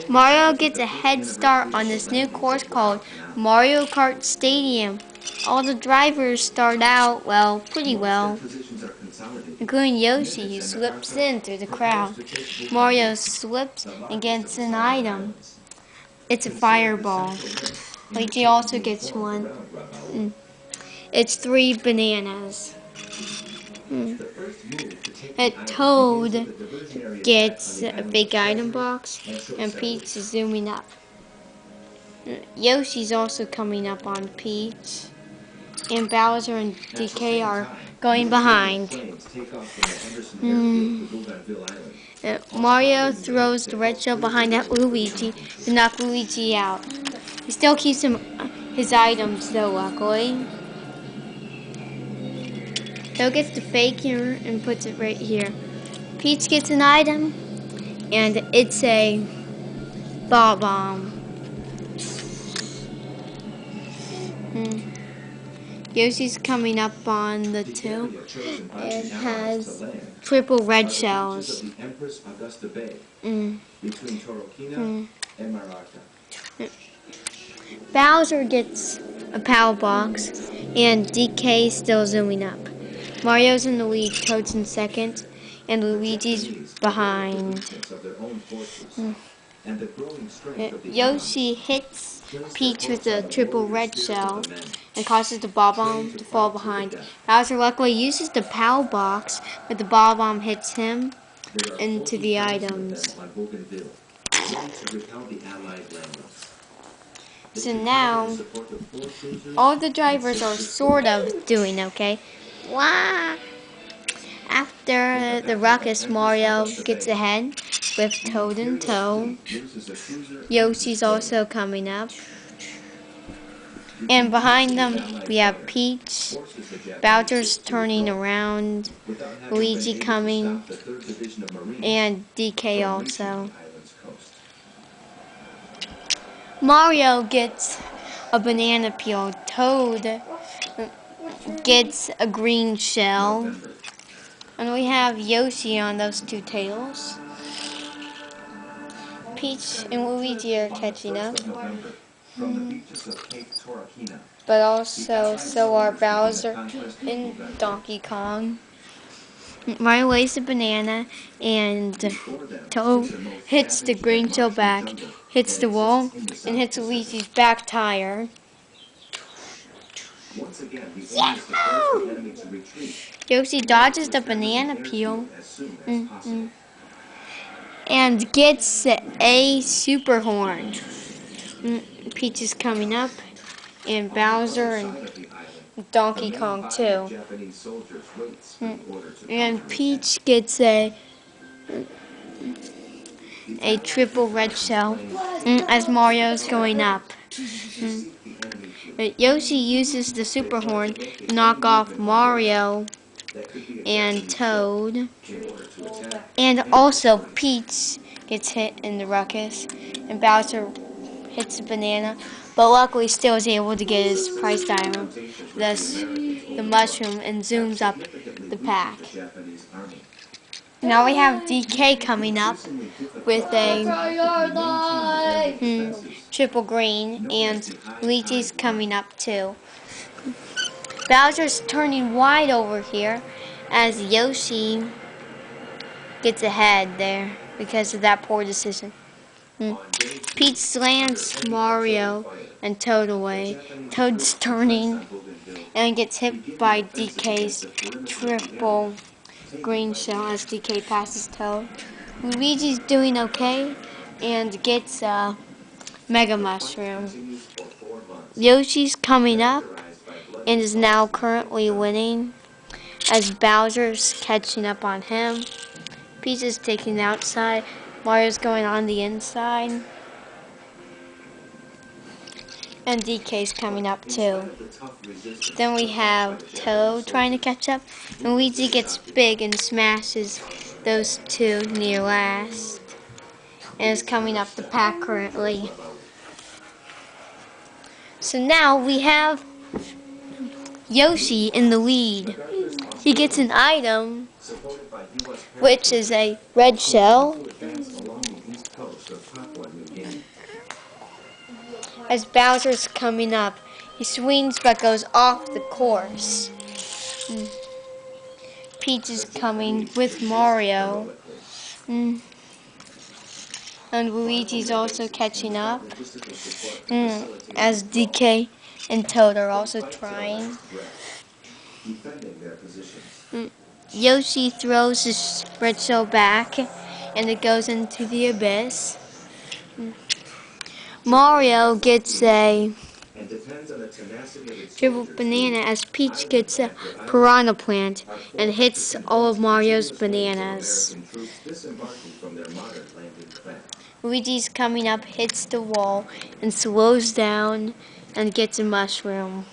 Mario gets a head start on this new course called Mario Kart Stadium. All the drivers start out, well, pretty well, including Yoshi, who slips in through the crowd. Mario slips and gets an item. It's a fireball. Luigi also gets one. It's 3 bananas. A Toad gets a big item box, and Peach is zooming up. Yoshi's also coming up on Peach, and Bowser and DK are going behind. Mario throws the red shell behind at Luigi to knock Luigi out. He still keeps his items though, luckily. He'll get the fake here and puts it right here. Peach gets an item, and it's a ball bomb. Yoshi's coming up on the 2 and has triple red shells. Bowser gets a power box, and DK still zooming up. Mario's in the lead, Toad's in second, and Luigi's behind. Yoshi hits Peach with a triple red shell and causes the ball bomb to fall behind. Bowser luckily uses the power box, but the ball bomb hits him into the items. So now, all the drivers are sort of doing okay. Wow! After the ruckus, Mario gets ahead with Toad in tow. Yoshi's also coming up. And behind them, we have Peach. Bowser's turning around. Luigi coming. And DK also. Mario gets a banana peel. Toad gets a green shell. And we have Yoshi on those 2 tails. Peach and Luigi are catching up. But also, so are Bowser and Donkey Kong. Mario lays the banana, and Toad hits the green shell back, hits the wall, and hits Luigi's back tire. Yeah! Yoshi dodges the banana peel and gets a super horn. Peach is coming up, and Bowser and Donkey Kong too. And Peach gets a triple red shell as Mario's going up. Yoshi uses the super horn to knock off Mario and Toad. And also Peach gets hit in the ruckus, and Bowser hits the banana, but luckily still is able to get his prize diamond, thus the mushroom, and zooms up the pack. Now we have DK coming up with a triple green, and Luigi's coming up too. Bowser's turning wide over here as Yoshi gets ahead there because of that poor decision. Peach slams Mario and Toad away. Toad's turning and gets hit by DK's triple green shell as DK passes Toad. Luigi's doing okay and gets a Mega Mushroom. Yoshi's coming up and is now currently winning as Bowser's catching up on him. Peach is taking the outside. Mario's going on the inside. And DK's coming up too. Then we have Toad trying to catch up. And Luigi gets big and smashes those 2 near last. And is coming up the pack currently. So now we have Yoshi in the lead. He gets an item, which is a red shell. As Bowser's coming up, he swings but goes off the course. Peach is coming with Mario. And Luigi's also catching up. As DK and Toad are also trying. Yoshi throws his red shell back and it goes into the abyss. Mario gets a triple banana as Peach gets a piranha plant and hits all of Mario's bananas. Luigi's coming up, hits the wall, and slows down and gets a mushroom.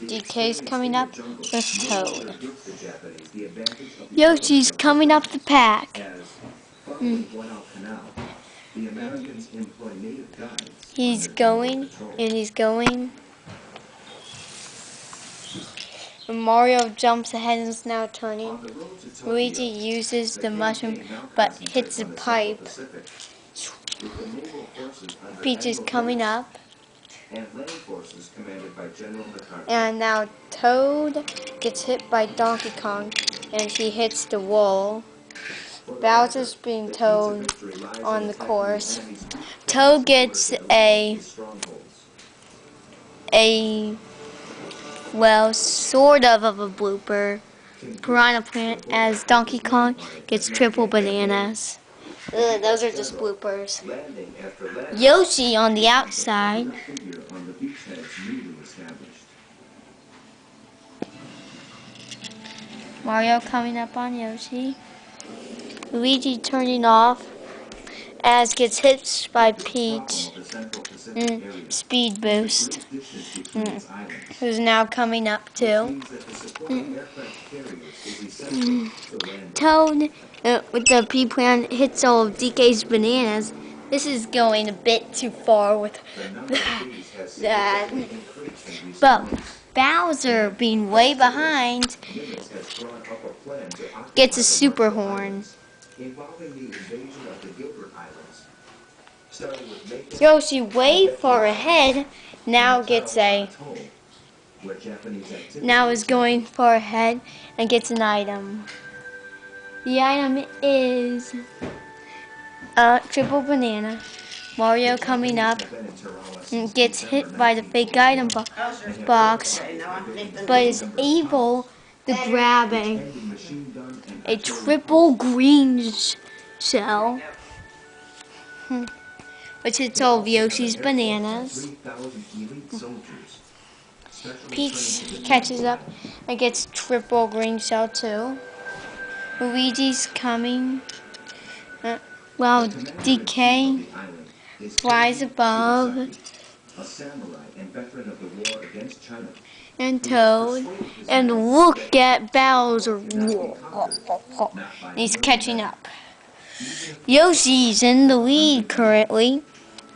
DK's coming up with Toad. Yoshi's coming up the pack. He's going, and he's going. And Mario jumps ahead and is now turning. Luigi uses the mushroom but hits a pipe. Peach is coming up. And now Toad gets hit by Donkey Kong and he hits the wall. Bowser's being towed on the course. Toad gets well, sort of a blooper. Piranha plant as Donkey Kong gets triple bananas. Those are just bloopers. Yoshi on the outside. Mario coming up on Yoshi. Luigi turning off as gets hit by Peach. Speed boost. Who's now coming up too. Toad with the pea plant hits all of DK's bananas. This is going a bit too far with that. But Bowser, being way behind, gets a super horn. Yoshi, way far ahead, now is going far ahead and gets an item. The item is a triple banana. Mario coming up and gets hit by the fake item box, but is able to grab a triple green shell, which hits all of Yoshi's bananas. Peach catches up and gets triple green shell too. Luigi's coming. While DK flies above. And Toad. And look at Bowser. He's catching up. Yoshi's in the lead currently.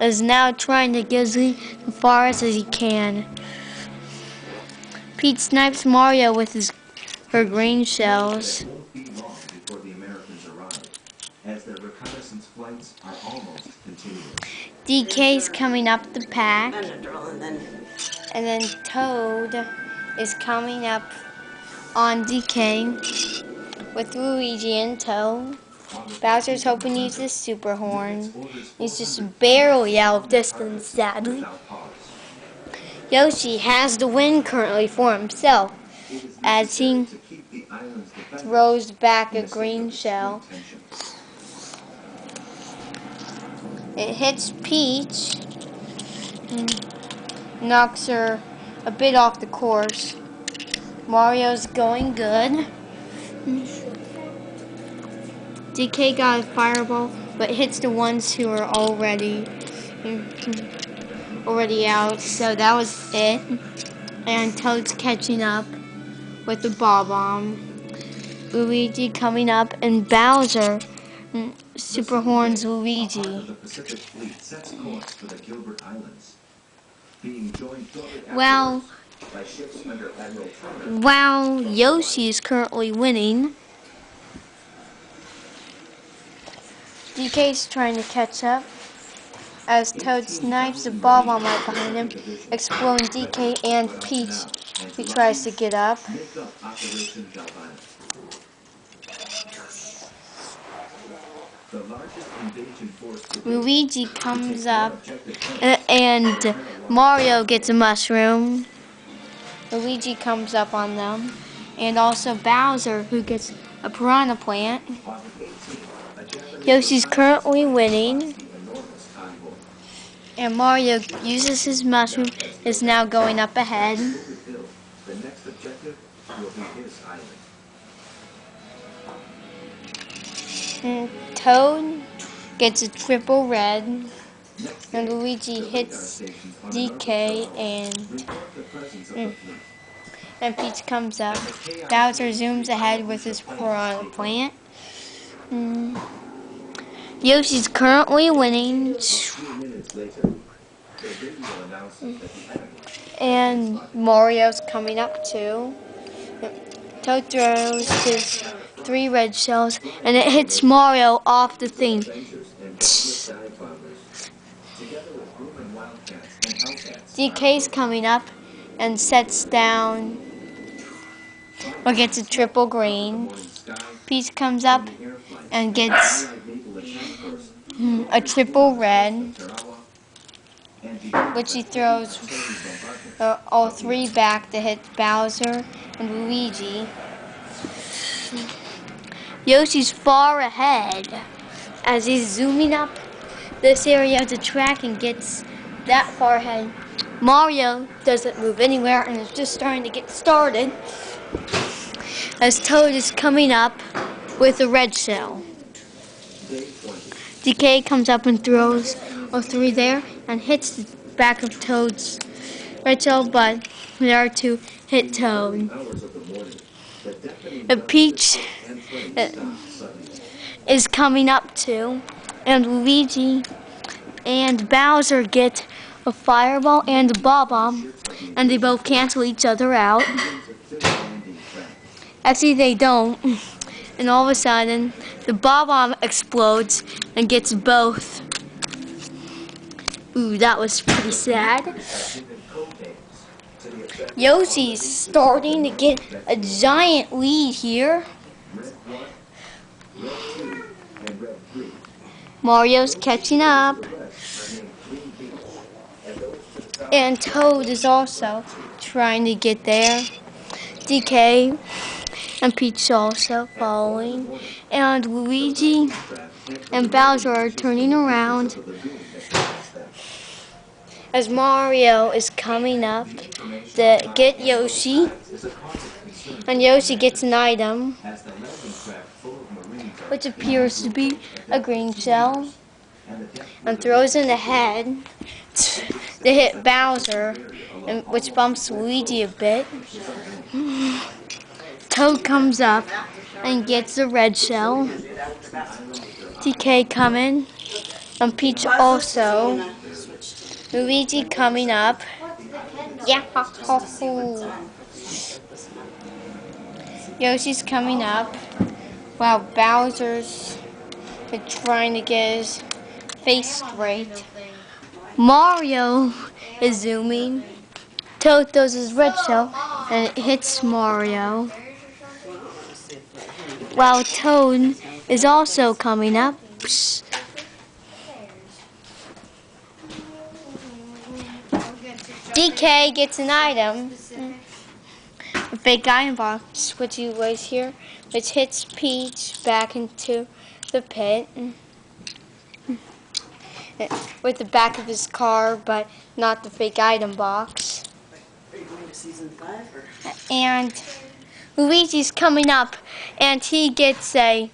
Is now trying to get as far as he can. Peach snipes Mario with her green shells. DK's coming up the pack. And then Toad is coming up on DK with Luigi in tow. Bowser's hoping to use his super horn. He's just barely out of distance, sadly. Yoshi has the win currently for himself as he throws back a green shell. It hits Peach, knocks her a bit off the course. Mario's going good. DK got a fireball, but hits the ones who are already out. So that was it. And Toad's catching up with the ball bomb. Luigi coming up, and Bowser super horns Luigi. While Yoshi is currently winning, DK's trying to catch up. as Toad snipes the ball bomb right behind him, exploding DK and Peach. He tries to get up. Luigi comes up and Mario gets a mushroom. Luigi comes up on them. And also Bowser, who gets a piranha plant. Yoshi's currently winning. And Mario uses his mushroom, is now going up ahead. And Toad gets a triple red. And Luigi hits DK and Peach comes up. Bowser zooms ahead with his piranha plant. Yoshi's currently winning. And Mario's coming up too. Toad throws his 3 red shells and it hits Mario off the thing. DK's coming up and sets down or gets a triple green. Peach comes up and gets a triple red, which he throws all 3 back to hit Bowser and Luigi. Yoshi's far ahead as he's zooming up this area of the track and gets that far ahead. Mario doesn't move anywhere and is just starting to get started as Toad is coming up with a red shell. DK comes up and throws all 3 there and hits the back of Toad's red shell, but there are 2 hit Toad. Peach is coming up too, and Luigi and Bowser get a fireball and a ball bomb, and they both cancel each other out. Actually, they don't. And all of a sudden, the ball bomb explodes and gets both. Ooh, that was pretty sad. Yoshi's starting to get a giant lead here. Mario's catching up. And Toad is also trying to get there. DK and Peach also following. And Luigi and Bowser are turning around as Mario is coming up to get Yoshi. And Yoshi gets an item, which appears to be a green shell, and throws in the head to hit Bowser, which bumps Luigi a bit. Toad comes up and gets a red shell. DK coming, and Peach also. Luigi coming up. Yeah, Yoshi's coming up while Bowser's trying to get his face straight. Mario is zooming. Toad throws his red shell and it hits Mario. While Toad is also coming up. DK gets an item, a fake iron box, which he lays here, which hits Peach back into the pit with the back of his car, but not the fake item box. And Luigi's coming up, and he gets hit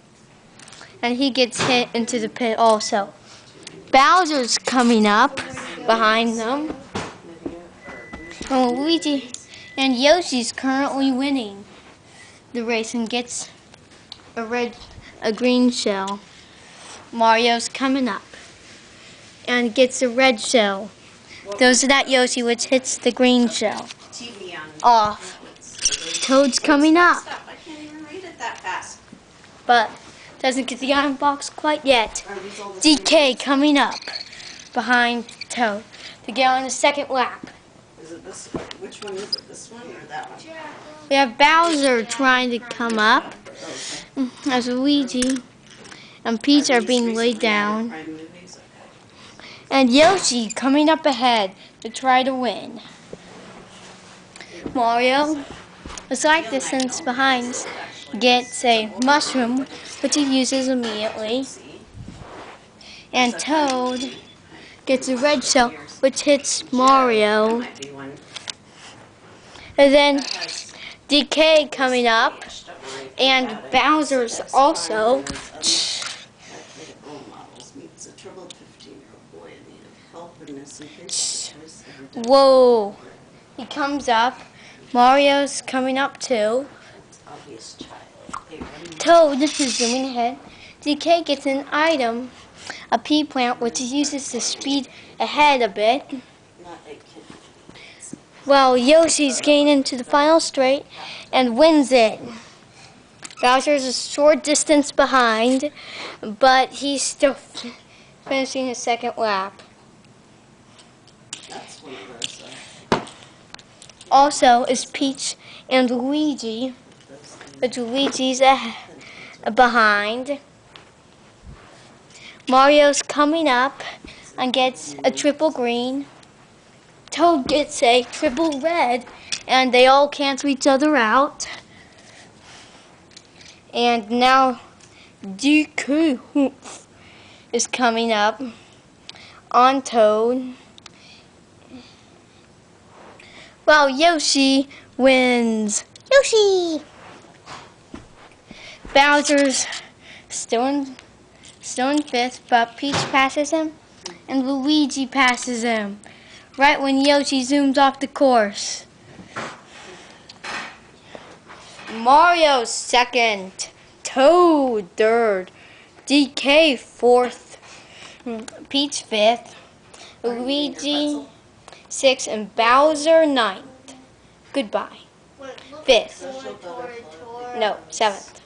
into the pit also. Bowser's coming up behind them. Luigi and Yoshi's currently winning the race and gets a green shell. Mario's coming up and gets a red shell. Throws it at Yoshi, which hits the green shell off. Toad's coming up, but doesn't get the iron box quite yet. DK coming up behind Toad to get on the second lap. Is it this one? Which one is it? This one or that one? We have Bowser trying to come up as Luigi, and Peach are being laid down, and Yoshi coming up ahead to try to win. Mario, a slight distance behind, gets a mushroom, which he uses immediately, and Toad gets a red shell, which hits Mario, and then DK coming up, and Bowser's also. Whoa! He comes up. Mario's coming up too. Toad is zooming ahead. DK gets an item, a pea plant, which he uses to speed ahead a bit. Well, Yoshi's getting into the final straight and wins it. Bowser's a short distance behind, but he's still finishing his second lap. Also is Peach and Luigi, but Luigi's behind. Mario's coming up and gets a triple green. Toad gets a triple red, and they all cancel each other out. And now DK is coming up on Toad. Well, Yoshi wins. Yoshi! Bowser's still in fifth, but Peach passes him, and Luigi passes him right when Yoshi zooms off the course. Mario second, Toad third, DK fourth, Peach fifth, Luigi sixth, and Bowser ninth. Goodbye. Fifth. No, seventh.